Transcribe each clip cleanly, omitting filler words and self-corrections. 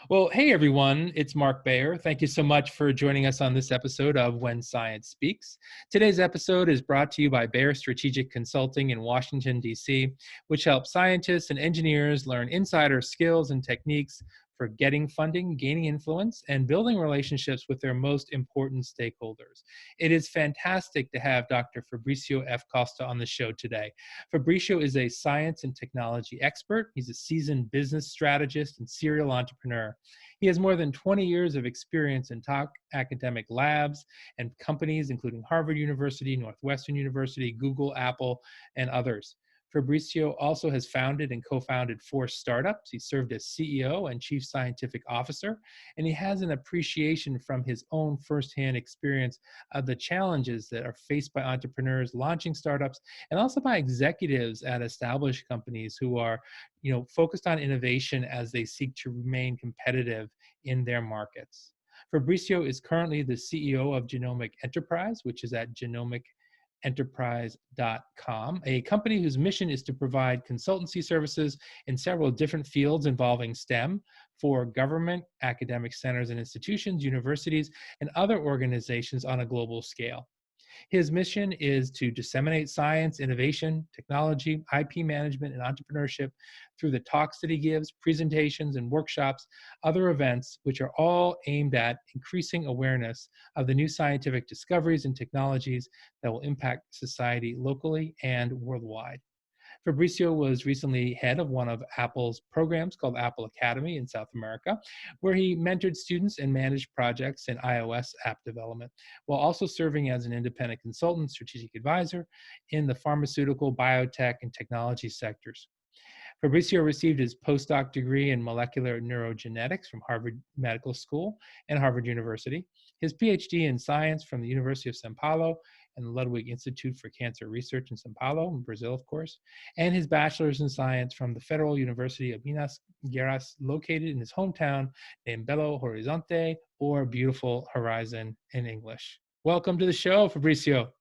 Well, hey everyone, it's Mark Bayer. Thank you so much for joining us on this episode of When Science Speaks. Today's episode is brought to you by Bayer Strategic Consulting in Washington, D.C., which helps scientists and engineers learn insider skills and techniques for getting funding, gaining influence, and building relationships with their most important stakeholders. It is fantastic to have Dr. Fabricio F. Costa on the show today. Fabricio is a science and technology expert. He's a seasoned business strategist and serial entrepreneur. He has more than 20 years of experience in top academic labs and companies, including Harvard University, Northwestern University, Google, Apple, and others. Fabricio also has founded and co-founded 4 startups. He served as CEO and Chief Scientific Officer, and he has an appreciation from his own firsthand experience of the challenges that are faced by entrepreneurs launching startups and also by executives at established companies who are, focused on innovation as they seek to remain competitive in their markets. Fabricio is currently the CEO of Genomic Enterprise, which is at genomicenterprise.com, a company whose mission is to provide consultancy services in several different fields involving STEM for government, academic centers and institutions, universities, and other organizations on a global scale. His mission is to disseminate science, innovation, technology, IP management, and entrepreneurship through the talks that he gives, presentations and workshops, other events, which are all aimed at increasing awareness of the new scientific discoveries and technologies that will impact society locally and worldwide. Fabricio was recently head of one of Apple's programs called Apple Academy in South America, where he mentored students and managed projects in iOS app development, while also serving as an independent consultant, strategic advisor in the pharmaceutical, biotech, and technology sectors. Fabricio received his postdoc degree in molecular neurogenetics from Harvard Medical School and Harvard University, his PhD in science from the University of São Paulo and the Ludwig Institute for Cancer Research in São Paulo, in Brazil, of course, and his bachelor's in science from the Federal University of Minas Gerais, located in his hometown named Belo Horizonte, or Beautiful Horizon in English. Welcome to the show, Fabricio.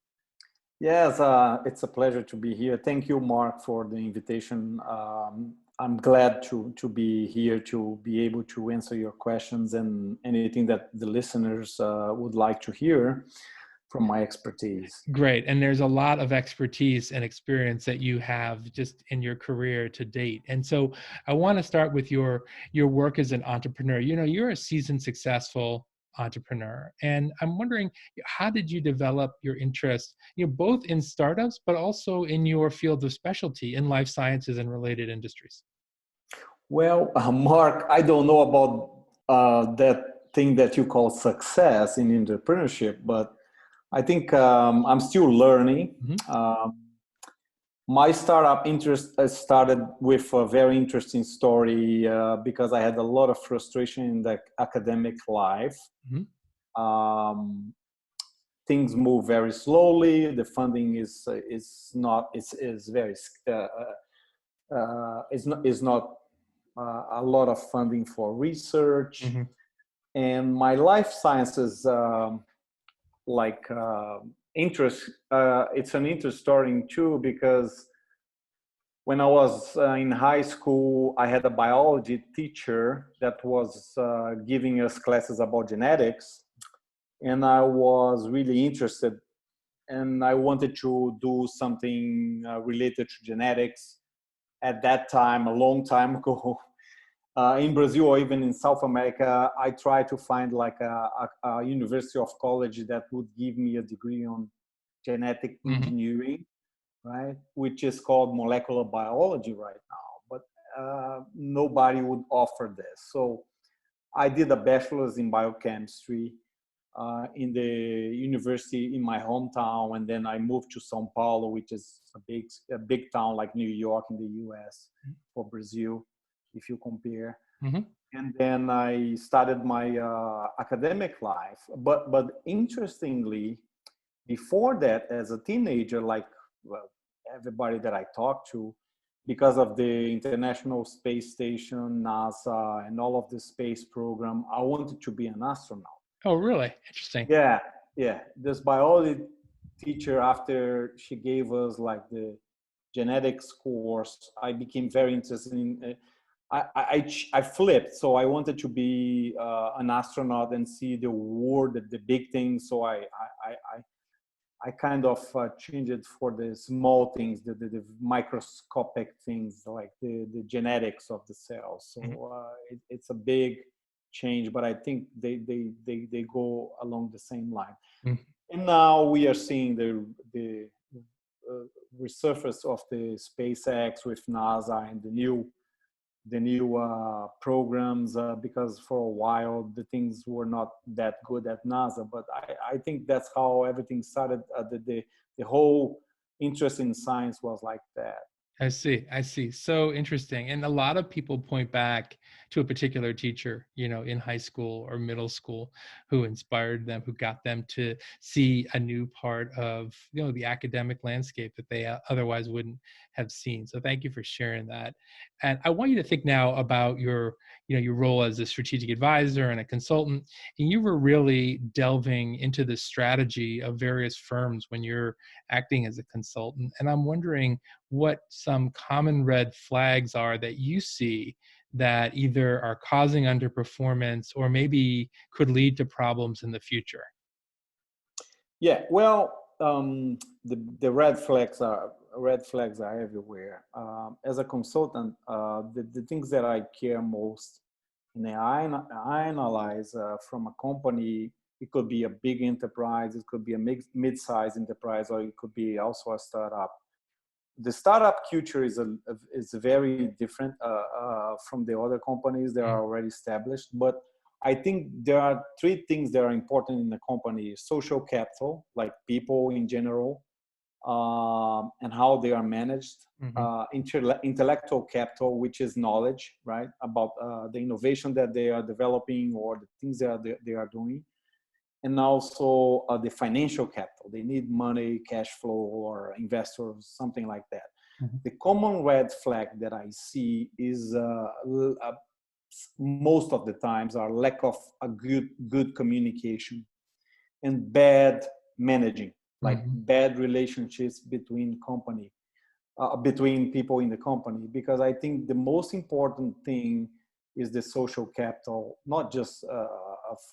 Yes, it's a pleasure to be here. Thank you, Mark, for the invitation. I'm glad to be here to be able to answer your questions and anything that the listeners would like to hear from my expertise. Great. And there's a lot of expertise and experience that you have just in your career to date. And so I want to start with your work as an entrepreneur. You're a seasoned, successful entrepreneur. And I'm wondering, how did you develop your interest, both in startups, but also in your field of specialty in life sciences and related industries? Well, Mark, I don't know about that thing that you call success in entrepreneurship, but I think I'm still learning. Mm-hmm. My startup interest started with a very interesting story because I had a lot of frustration in the academic life. Mm-hmm. Things move very slowly. The funding is not a lot of funding for research. Mm-hmm. And my life sciences interest, it's an interest story too, because when I was in high school, I had a biology teacher that was giving us classes about genetics, and I was really interested, and I wanted to do something related to genetics. At that time, a long time ago, in Brazil or even in South America, I tried to find like a university of college that would give me a degree on genetic engineering, right? Which is called molecular biology right now, but nobody would offer this. So I did a bachelor's in biochemistry in the university in my hometown, and then I moved to São Paulo, which is a big town like New York in the US for Brazil, if you compare. Mm-hmm. And then I started my academic life. But interestingly, before that, as a teenager, everybody that I talked to, because of the International Space Station, NASA, and all of the space program, I wanted to be an astronaut. Oh, really? Interesting. Yeah. This biology teacher, after she gave us like the genetics course, I became very interested in I flipped. So I wanted to be an astronaut and see the world, the big things. So I kind of changed it for the small things, the microscopic things, like the genetics of the cells. So it's a big change, but I think they go along the same line. Mm-hmm. And now we are seeing the resurface of the SpaceX with NASA and the new programs, because for a while the things were not that good at NASA. But I think that's how everything started. The whole interest in science was like that. I see. I see. So interesting. And a lot of people point back to a particular teacher, in high school or middle school who inspired them, who got them to see a new part of, the academic landscape that they otherwise wouldn't have seen. So thank you for sharing that. And I want you to think now about your role as a strategic advisor and a consultant. And you were really delving into the strategy of various firms when you're acting as a consultant. And I'm wondering what some common red flags are that you see that either are causing underperformance or maybe could lead to problems in the future. Yeah, well, the red flags are everywhere. As a consultant, the things that I care most, and I analyze from a company. It could be a big enterprise, it could be a mid-sized enterprise, or it could be also a startup. The startup culture is very different from the other companies that are already established. But I think there are three things that are important in the company: social capital, like people in general, and how they are managed; intellectual capital, which is knowledge, right, about the innovation that they are developing or the things that they are doing; and also the financial capital. They need money, cash flow, or investors, something like that. The common red flag that I see is most of the times are lack of a good communication and bad managing, like bad relationships between between people in the company. Because I think the most important thing is the social capital, not just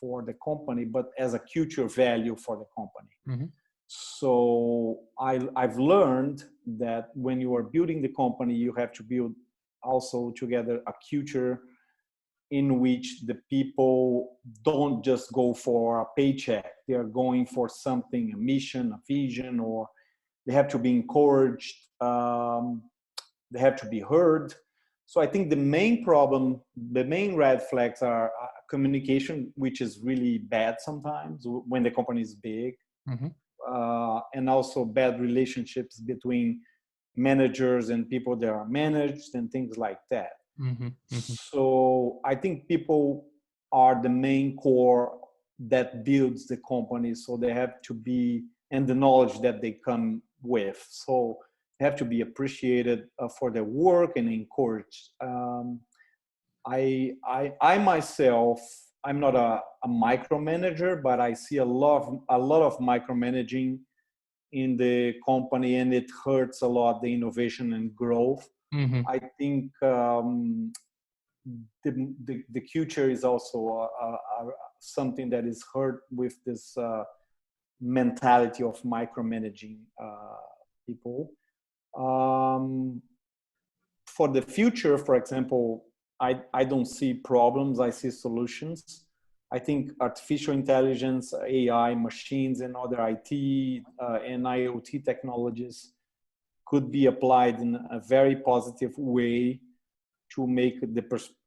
for the company, but as a culture value for the company. So I've learned that when you are building the company, you have to build also together a culture in which the people don't just go for a paycheck. They are going for something, a mission, a vision, or they have to be encouraged. They have to be heard. So I think the main problem, the main red flags are communication, which is really bad sometimes when the company is big, and also bad relationships between managers and people that are managed and things like that. So I think people are the main core that builds the company. So they have to be, and the knowledge that they come with. So they have to be appreciated for their work and encouraged. I myself, I'm not a micromanager, but I see a lot of micromanaging in the company, and it hurts a lot the innovation and growth. I think the future is also something that is hurt with this mentality of micromanaging people. For the future, for example, I don't see problems, I see solutions. I think artificial intelligence, AI, machines, and other IT and IoT technologies could be applied in a very positive way to make the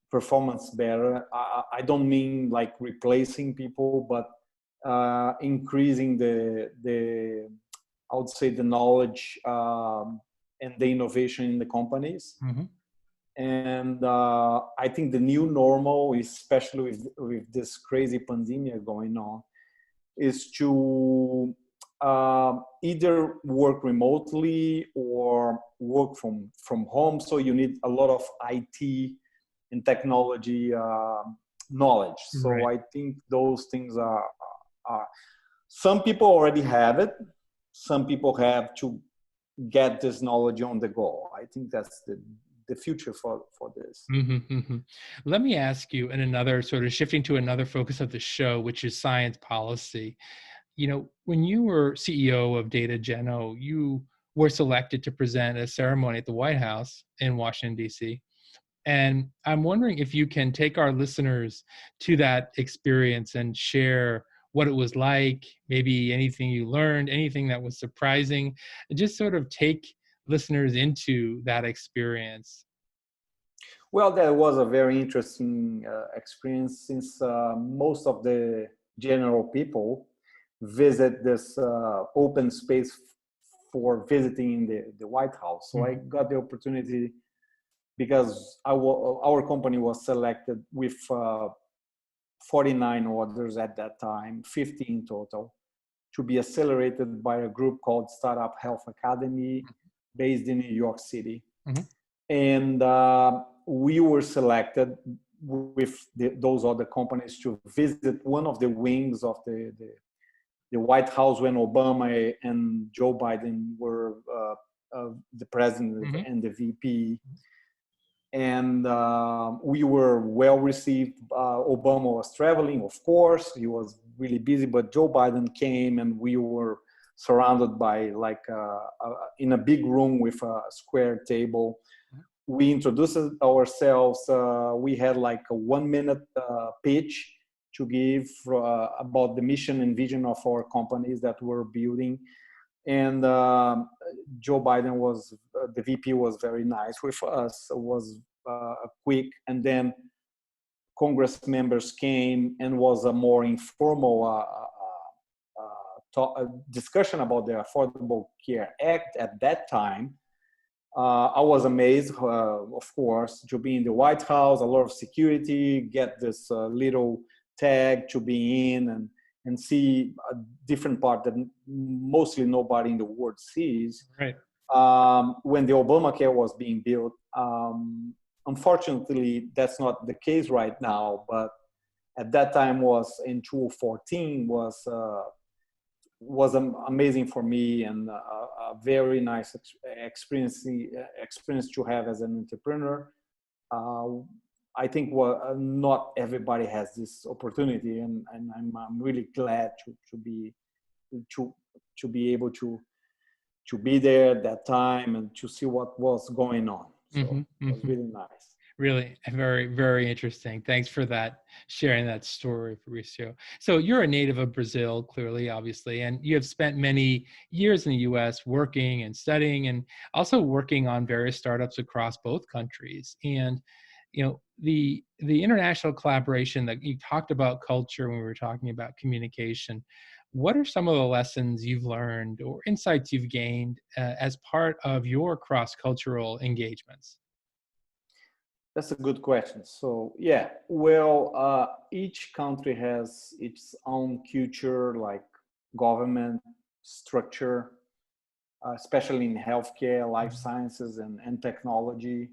performance better. I don't mean like replacing people, but increasing I would say the knowledge and the innovation in the companies. And I think the new normal, especially with this crazy pandemic going on, is to either work remotely or work from home. So you need a lot of IT and technology knowledge. So I think those things are some people already have it. Some people have to get this knowledge on the go. I think that's the future for this. Let me ask you, in another sort of shifting to another focus of the show, which is science policy. You know, when you were CEO of DataGenno, you were selected to present at a ceremony at the White House in Washington, D.C. And I'm wondering if you can take our listeners to that experience and share what it was like, maybe anything you learned, anything that was surprising, and just sort of take listeners into that experience. Well, that was a very interesting experience, since most of the general people visit this open space for visiting the White House. So I got the opportunity, because our company was selected with 49 others at that time, 50 in total, to be accelerated by a group called Startup Health Academy, based in New York City. And we were selected with those other companies to visit one of the wings of the White House when Obama and Joe Biden were the president and the VP. And we were well received. Obama was traveling, of course. He was really busy, but Joe Biden came, and we were surrounded by in a big room with a square table. We introduced ourselves. We had like a 1-minute pitch to give about the mission and vision of our companies that we're building. And Joe Biden was, the VP was very nice with us. It was quick. And then Congress members came, and was a more informal discussion about the Affordable Care Act at that time. I was amazed, of course, to be in the White House, a lot of security, get this little tag to be in, and see a different part that mostly nobody in the world sees. Right. When the Obamacare was being built, unfortunately, that's not the case right now, but at that time was in 2014 was amazing for me, and a very nice experience to have as an entrepreneur. I think not everybody has this opportunity, and I'm really glad to be able to be there at that time and to see what was going on. So it was really nice. Really very, very interesting. Thanks for that, sharing that story, Fabricio. So you're a native of Brazil, clearly, obviously, and you have spent many years in the US working and studying, and also working on various startups across both countries. And you know, the international collaboration that you talked about, culture, when we were talking about communication, what are some of the lessons you've learned or insights you've gained as part of your cross-cultural engagements? That's a good question. So yeah, well, each country has its own culture, like government structure, especially in healthcare, life sciences, and technology.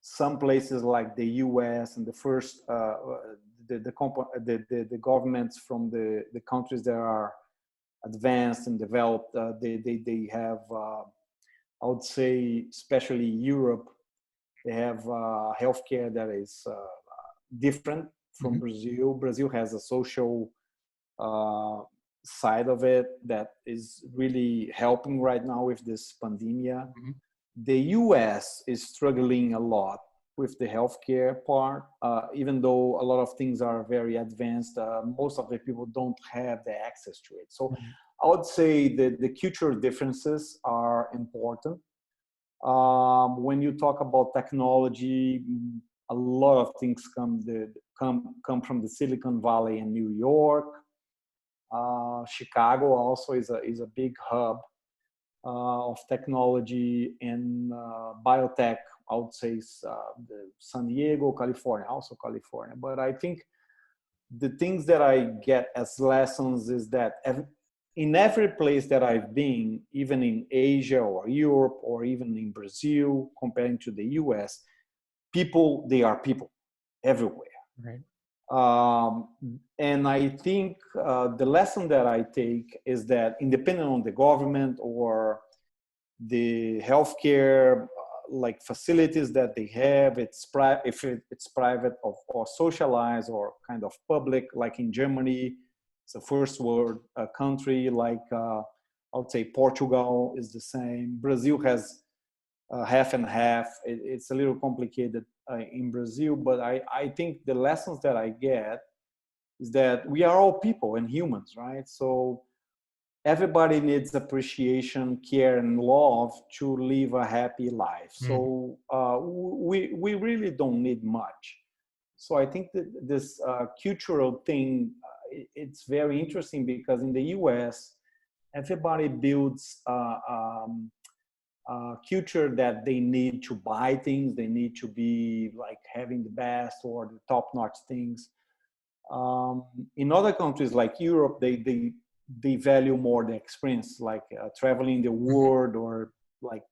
Some places like the US and the first, the governments from the countries that are advanced and developed, they have, I would say, especially Europe, they have healthcare that is different from Brazil. Brazil has a social side of it that is really helping right now with this pandemic. The US is struggling a lot with the healthcare part, even though a lot of things are very advanced. Most of the people don't have the access to it. So I would say that the cultural differences are important. When you talk about technology, a lot of things come from the Silicon Valley and New York. Chicago also is a big hub of technology and biotech. I would say San Diego, California, also California. But I think the things that I get as lessons is that in every place that I've been, even in Asia or Europe or even in Brazil, comparing to the US, they are people everywhere. Right. And I think the lesson that I take is that independent on the government or the healthcare like facilities that they have, if it's private or socialized or kind of public, like in Germany, it's a first world country, like I would say Portugal is the same. Brazil has half and half. It's a little complicated in Brazil, but I think the lessons that I get is that we are all people and humans, right? So everybody needs appreciation, care, and love to live a happy life. So we really don't need much. So I think that this cultural thing, it's very interesting because in the US, everybody builds culture that they need to buy things, they need to be like having the best or the top-notch things. In other countries like Europe, they value more the experience, like traveling the world, or like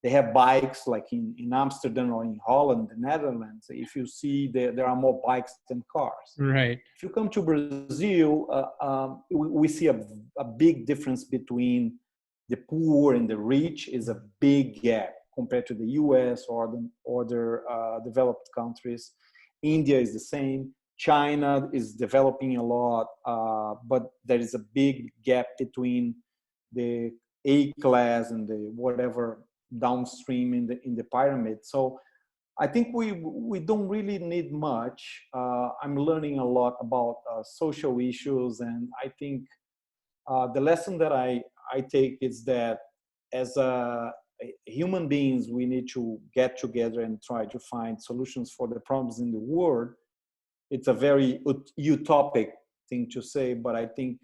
they have bikes, like in Amsterdam or in Holland, the Netherlands. If you see, there are more bikes than cars. Right. If you come to Brazil, we see a big difference between the poor and the rich. Is a big gap compared to the US or the other developed countries. India is the same. China is developing a lot, but there is a big gap between the A class and the whatever downstream in the pyramid. So I think we don't really need much. I'm learning a lot about social issues, and I think the lesson that I take is that as human beings, we need to get together and try to find solutions for the problems in the world. It's a very utopic thing to say, but I think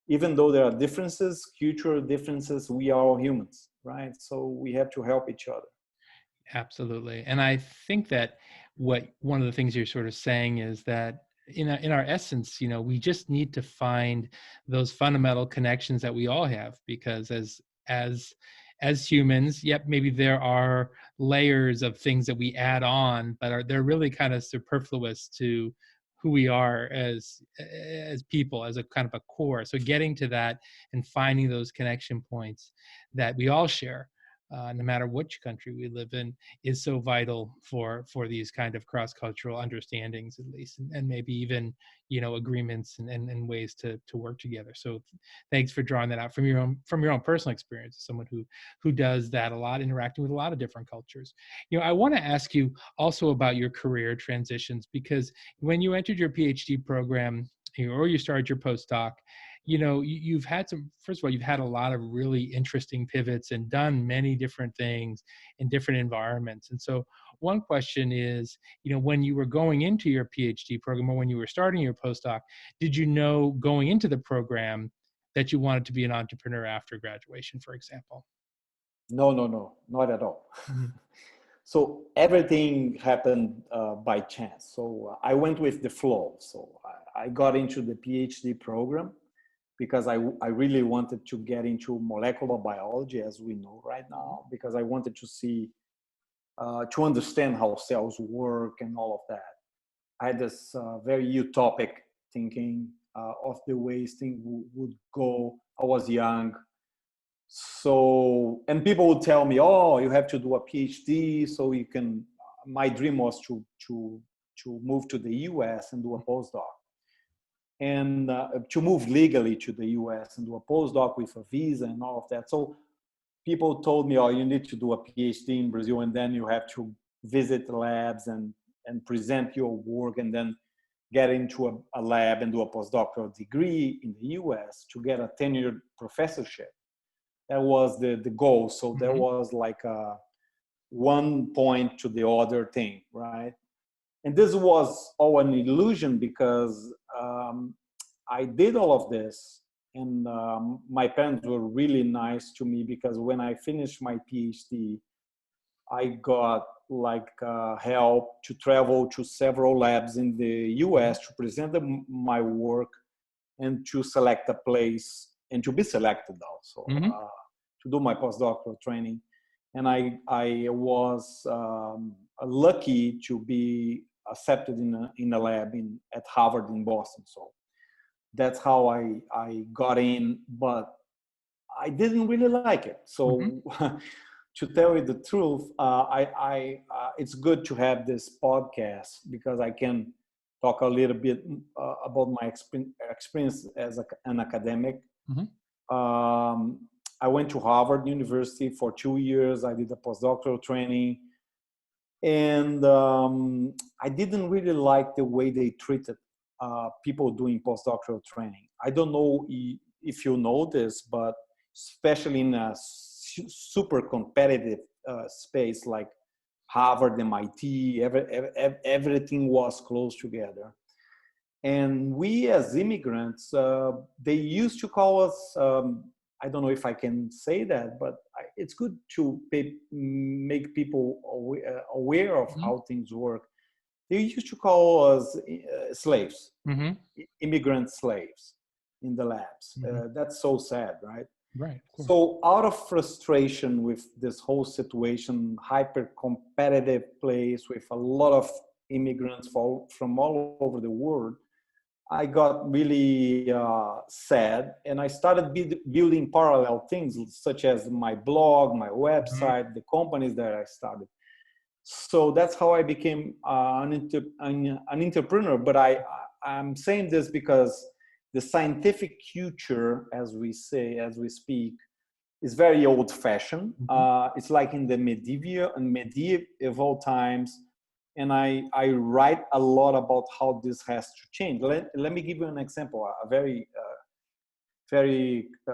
even though there are differences, cultural differences, we are all humans, right? So we have to help each other. Absolutely. And I think that one of the things you're sort of saying is that in our essence, we just need to find those fundamental connections that we all have, because as humans, yep, maybe there are layers of things that we add on, but they're really kind of superfluous to who we are as people, as a kind of a core. So getting to that and finding those connection points that we all share, no matter which country we live in, is so vital for these kind of cross-cultural understandings, at least, and maybe even agreements and ways to work together. So thanks for drawing that out from your own personal experience as someone who does that a lot, interacting with a lot of different cultures. I want to ask you also about your career transitions, because when you entered your PhD program or you started your postdoc, you've had first of all, you've had a lot of really interesting pivots and done many different things in different environments. And so one question is, when you were going into your PhD program or when you were starting your postdoc, did you know going into the program that you wanted to be an entrepreneur after graduation, for example? No, not at all. So everything happened by chance. So I went with the flow. So I got into the PhD program because I really wanted to get into molecular biology, as we know right now, because I wanted to see, to understand how cells work and all of that. I had this very utopic thinking of the ways things would go. I was young. So, and people would tell me, oh, you have to do a PhD so you can, my dream was to move to the US and do a postdoc. And to move legally to the US and do a postdoc with a visa and all of that. So people told me, oh, you need to do a PhD in Brazil, and then you have to visit labs and present your work, and then get into a lab and do a postdoctoral degree in the US to get a tenured professorship. That was the goal. So there was like a one point to the other thing, right? And this was all an illusion, because I did all of this, and my parents were really nice to me, because when I finished my PhD, I got like help to travel to several labs in the US to present my work and to select a place and to be selected also to do my postdoctoral training. And I was lucky to be accepted in a lab at Harvard in Boston. So that's how I got in, but I didn't really like it. So to tell you the truth, it's good to have this podcast because I can talk a little bit about my experience as an academic. Mm-hmm. I went to Harvard University for 2 years. I did a postdoctoral training. And I didn't really like the way they treated people doing postdoctoral training. I don't know if you know this, but especially in a super competitive space like Harvard, MIT, everything was close together. And we as immigrants, they used to call us, I don't know if I can say that, but it's good to make people aware of Mm-hmm. how things work. They used to call us slaves, Mm-hmm. immigrant slaves in the labs. Mm-hmm. That's so sad, right? Right, of course. So out of frustration with this whole situation, hyper competitive place with a lot of immigrants from all over the world, I got really sad, and I started building parallel things such as my blog, my website, Mm-hmm. the companies that I started. So that's how I became an entrepreneur. But I'm saying this because the scientific future, as we say, as we speak, is very old-fashioned. Mm-hmm. It's like in the medieval times. And I write a lot about how this has to change. Let me give you an example, a very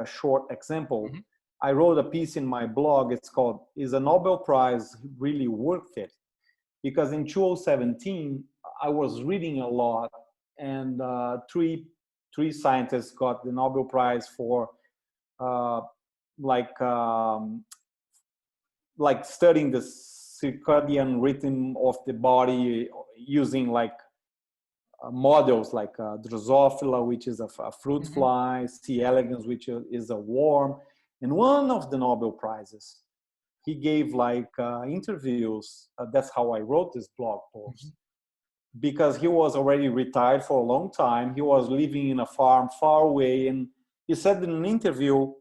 short example. Mm-hmm. I wrote a piece in my blog. It's called, "Is a Nobel Prize Really Worth It?" Because in 2017, I was reading a lot, and three scientists got the Nobel Prize for uh, like studying the circadian rhythm of the body using like models like Drosophila, which is a fruit Mm-hmm. fly, C. elegans, which is a worm. And one of the Nobel Prizes, he gave like interviews. That's how I wrote this blog post. Mm-hmm. Because he was already retired for a long time. He was living in a farm far away. And he said in an interview,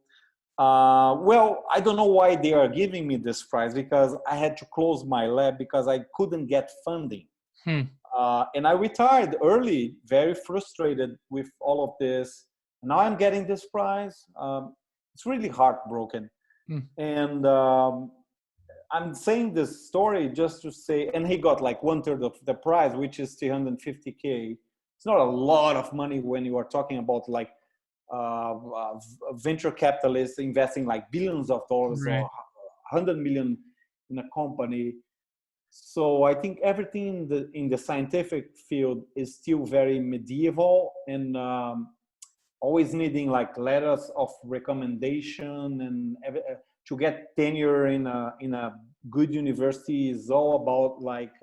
well, I don't know why they are giving me this prize, because I had to close my lab because I couldn't get funding. And I retired early, very frustrated with all of this. Now I'm getting this prize. It's really heartbroken. And I'm saying this story just to say, and he got like 1/3 of the prize, which is 350K. It's not a lot of money when you are talking about like venture capitalists investing like billions of dollars, Right. or 100 million in a company. So I think everything in the scientific field is still very medieval, and always needing like letters of recommendation, and to get tenure in a good university is all about like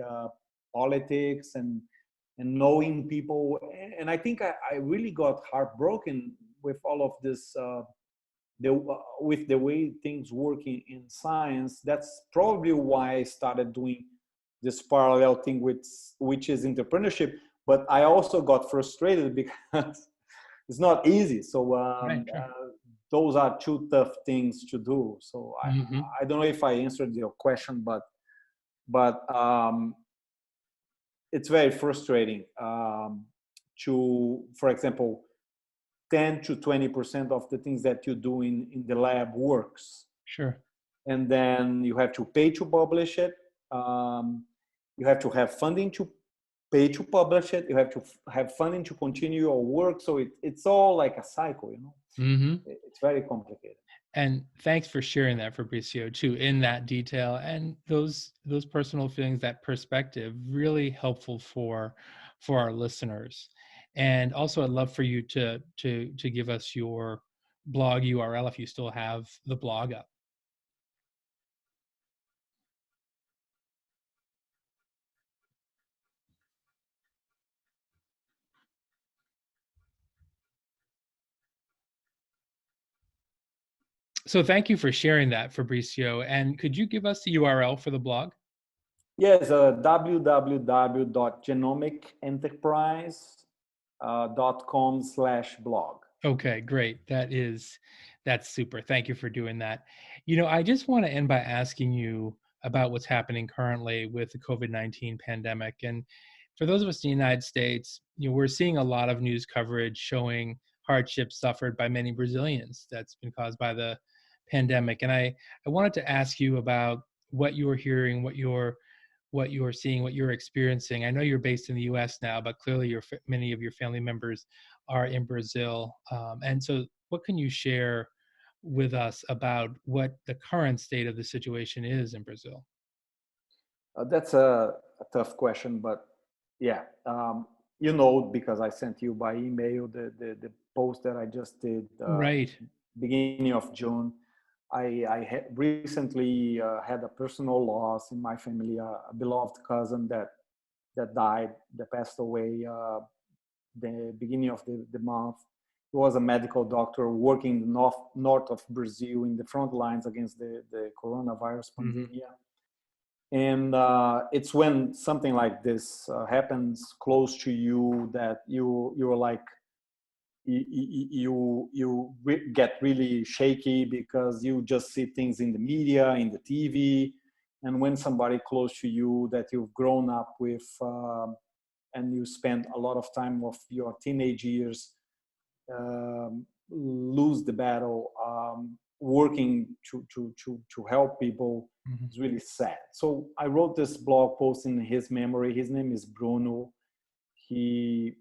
politics and knowing people. And I think I really got heartbroken with all of this, with the way things work in science. That's probably why I started doing this parallel thing, which is entrepreneurship. But I also got frustrated because it's not easy. So Right, sure. those are two tough things to do. So Mm-hmm. I don't know if I answered your question, but it's very frustrating to, for example, 10 to 20% of the things that you do in the lab works. Sure. And then you have to pay to publish it. You have to have funding to pay to publish it. You have to have funding to continue your work. So it's all like a cycle, you know. Mm-hmm. It's very complicated. And thanks for sharing that, Fabricio, too, in that detail and those personal feelings, that perspective, really helpful for our listeners. And also, I'd love for you to give us your blog URL if you still have the blog up. So thank you for sharing that, Fabricio. And could you give us the URL for the blog? Yes, www.genomicenterprise.com/blog. Okay, great. That's super. Thank you for doing that. I just want to end by asking you about what's happening currently with the COVID-19 pandemic. And for those of us in the United States, we're seeing a lot of news coverage showing hardships suffered by many Brazilians that's been caused by the pandemic. And I wanted to ask you about what you're hearing, what you're seeing, what you're experiencing. I know you're based in the U.S. now, but clearly many of your family members are in Brazil. And so, what can you share with us about what the current state of the situation is in Brazil? That's a tough question, but yeah, because I sent you by email the post that I just did Right. beginning of June. I had recently had a personal loss in my family, a beloved cousin that died, that passed away the beginning of the month. He was a medical doctor working in the north of Brazil in the front lines against the coronavirus Hmm. pandemic. And it's when something like this happens close to you that you're like get really shaky because you just see things in the media, in the TV, and when somebody close to you that you've grown up with and you spend a lot of time of your teenage years lose the battle working to help people Hmm. is really sad. So I wrote this blog post in his memory. His name is Bruno. He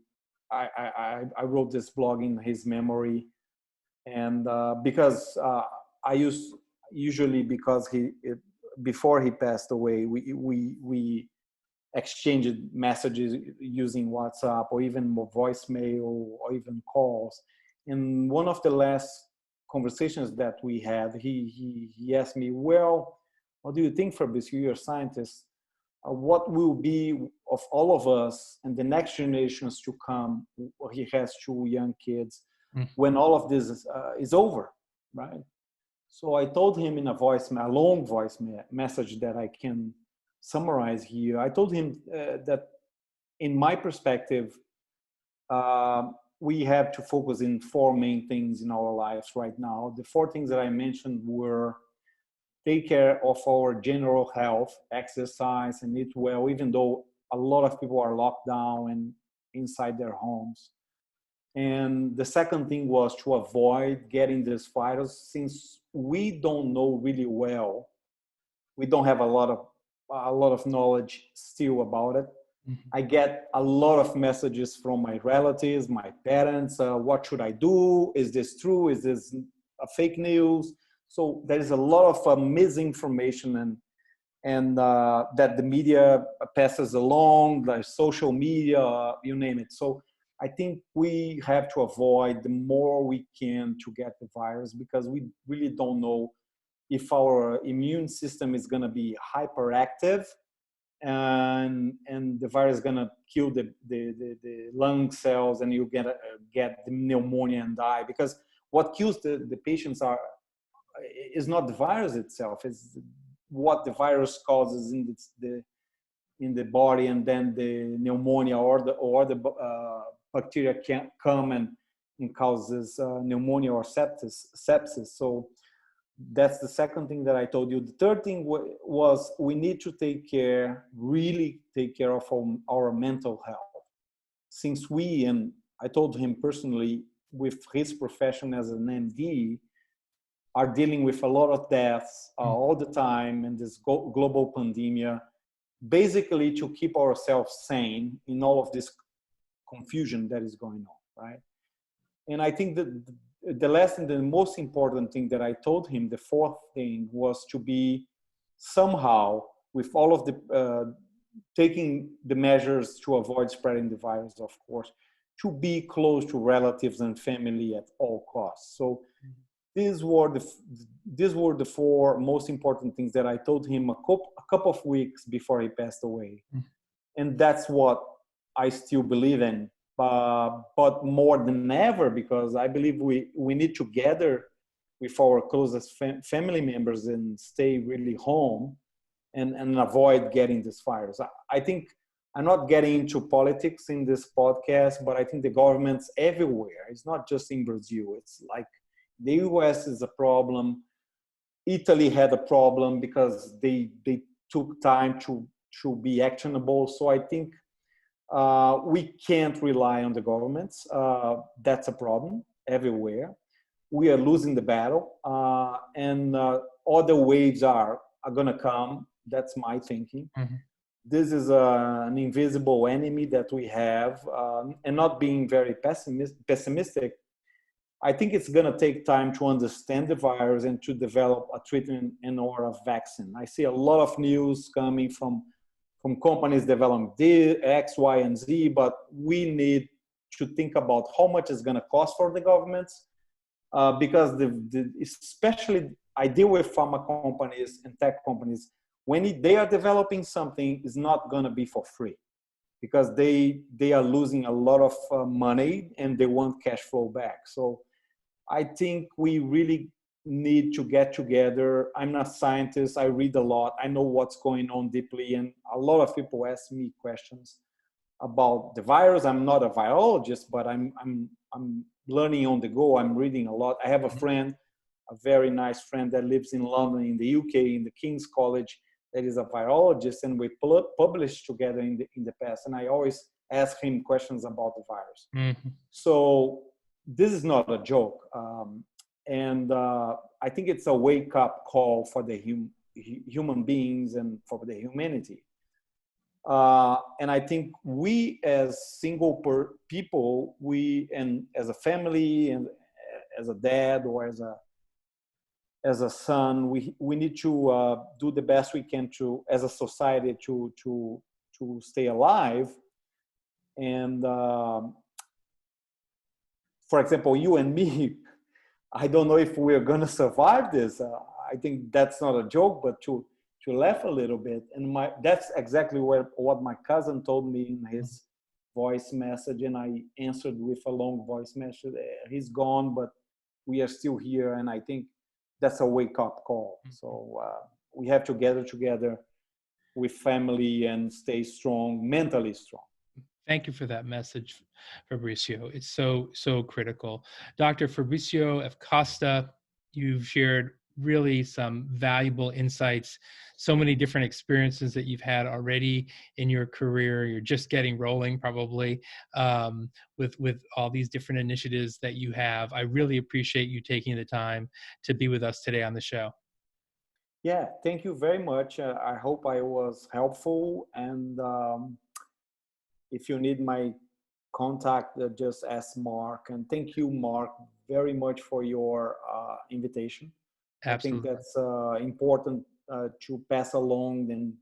I wrote this blog in his memory, and because I used usually because before he passed away, we exchanged messages using WhatsApp or even voicemail or even calls. In one of the last conversations that we had, he asked me, "Well, what do you think, Fabricio? You're a scientist. What will be of all of us and the next generations to come?" He has two young kids. When all of this is over, right? So I told him in a long voice message that I can summarize here. I told him that, in my perspective, we have to focus in four main things in our lives right now. The four things that I mentioned were take care of our general health, exercise, and eat well, even though a lot of people are locked down and inside their homes. And the second thing was to avoid getting this virus, since we don't know really well. We don't have a lot of knowledge still about it. Hmm. I get a lot of messages from my relatives, my parents. What should I do? Is this true? Is this fake news? So there is a lot of misinformation and that the media passes along, like social media, you name it. So I think we have to avoid the more we can to get the virus, because we really don't know if our immune system is going to be hyperactive and the virus is going to kill the lung cells and you get the pneumonia and die. Because what kills the patients is not the virus itself, it's what the virus causes in the body, and then the pneumonia or the bacteria can come and causes pneumonia or sepsis. So that's the second thing that I told you. The third thing was we need to really take care of our mental health, since and I told him personally, with his profession as an MD, are dealing with a lot of deaths all the time in this global pandemic, basically to keep ourselves sane in all of this confusion that is going on, right? And I think that the last and the most important thing that I told him, the fourth thing, was to be somehow, with all of the taking the measures to avoid spreading the virus, of course, to be close to relatives and family at all costs. So these were the four most important things that I told him a couple of weeks before he passed away, and that's what I still believe in. But more than ever, because I believe we need to gather with our closest family members and stay really home and avoid getting this virus. I think I'm not getting into politics in this podcast, but I think the governments everywhere, it's not just in Brazil. It's like the US is a problem. Italy had a problem because they took time to be actionable. So I think we can't rely on the governments. That's a problem everywhere. We are losing the battle, and other waves are going to come. That's my thinking. Mm-hmm. This is an invisible enemy that we have, and not being very pessimistic. I think it's going to take time to understand the virus and to develop a treatment and or a vaccine. I see a lot of news coming from companies developing X, Y, and Z, but we need to think about how much it's going to cost for the governments, because especially I deal with pharma companies and tech companies. When they are developing something, it's not going to be for free, because they are losing a lot of money and they want cash flow back. So I think we really need to get together. I'm not a scientist. I read a lot. I know what's going on deeply. And a lot of people ask me questions about the virus. I'm not a virologist, but I'm learning on the go. I'm reading a lot. I have a friend, a very nice friend that lives in London, in the UK, in the King's College, that is a virologist, and we published together in the past. And I always ask him questions about the virus. Mm-hmm. So this is not a joke. And I think it's a wake-up call for the human beings and for the humanity. And I think we as single people, and as a family and as a dad or as a son, we need to do the best we can to, as a society, to stay alive. And for example, you and me, I don't know if we're gonna survive this. I think that's not a joke, but to laugh a little bit. And that's exactly what my cousin told me in his voice message, and I answered with a long voice message. He's gone, but we are still here, and I think that's a wake-up call. So we have to gather together with family and stay strong, mentally strong. Thank you for that message, Fabricio. It's so critical. Dr. Fabricio F. Costa, you've shared really some valuable insights, so many different experiences that you've had already in your career. You're just getting rolling probably with all these different initiatives that you have. I really appreciate you taking the time to be with us today on the show. Yeah, thank you very much. I hope I was helpful. And if you need my contact, just ask Mark. And thank you, Mark, very much for your invitation. Absolutely. I think that's important to pass along, and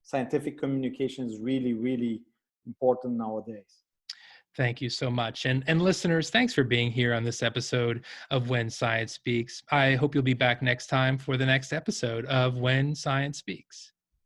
scientific communication is really, really important nowadays. Thank you so much. And listeners, thanks for being here on this episode of When Science Speaks. I hope you'll be back next time for the next episode of When Science Speaks.